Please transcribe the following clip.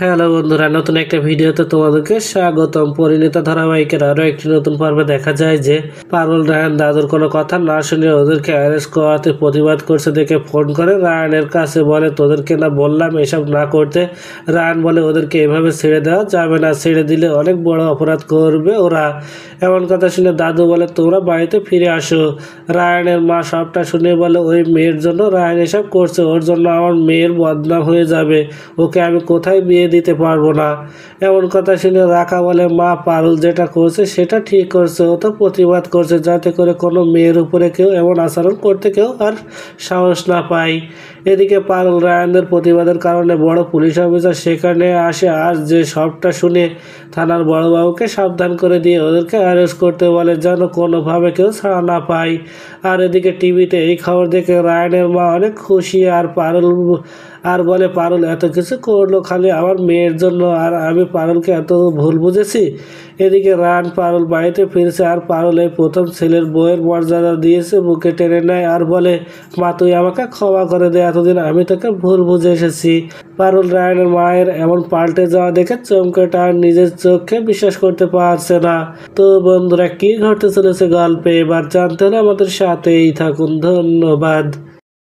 Hello বন্ধুরা, নতুন একটা ভিডিওতে তোমাদেরকে স্বাগতম। পরিণীতা ধারাবাহিকের আরো একটি নতুন পর্বে দেখা যায় যে পারুল রায়ন দাদুর কোনো কথা না শুনে ওদেরকে অ্যারেস্ট করাতে প্রতিবাদ করছে দেখে ফোন করে রায়নের কাছে, বলে তোদেরকে না বললাম এসব না করতে। রায়ন বলে ওদেরকে এভাবে ছেড়ে দেওয়া যাবে না, ছেড়ে দিলে অনেক বড় অপরাধ করবে ওরা। এমন কথা শুনে দাদু বলে তোমরা বাড়িতে ফিরে আসো। রায়নের মা সবটা শুনে বলে ওই মেয়ের জন্য রায়ন এসব করছে, ওর জন্য আমার মেয়ের বদনাম হয়ে যাবে, ওকে আমি কোথায় বিয়ে দিতে পারবো না। এমন কথা শুনে রাখা বলে মা পারুল যেটা করছে সেটা ঠিক করছে, ও তো প্রতিবাদ করছে যাতে করে কোনো মেয়ের উপরে কেউ এমন আচরণ করতে কেউ আর সাহস না পায়। এদিকে পারুল রায়নদের প্রতিবাদের কারণে বড় পুলিশ অফিসার সেখানে আসে, আর যে সবটা শুনে থানার বড়বাবুকে সাবধান করে দিয়ে ওদেরকে অ্যারেস্ট করতে বলে যেন কোনোভাবে কেউ ছাড়া না পায়। আর এদিকে টিভিতে এই খবর দেখে রায়নের মা অনেক খুশি, আর বলে পারুল এত কিছু করলো খালি আমার মেয়ের জন্য, আর আমি পারুলকে এত ভুল বুঝেছি। এদিকে রায়ন পারুল বাড়িতে ফিরছে, আর পারুল এই প্রথম ছেলের বউয়ের মর্যাদা দিয়েছে, বুকে টেনে নেয় আর বলে মা তুই আমাকে ক্ষমা করে দে, এতদিন আমি তোকে ভুল বুঝে এসেছি। পারুল রায়নের মায়ের এমন পাল্টে যাওয়া দেখে চমকে তার নিজের চোখে বিশ্বাস করতে পারছে না। তো বন্ধুরা, কি ঘটতে চলেছে গল্পে এবার জানতে হলে আমাদের সাথেই থাকুন। ধন্যবাদ।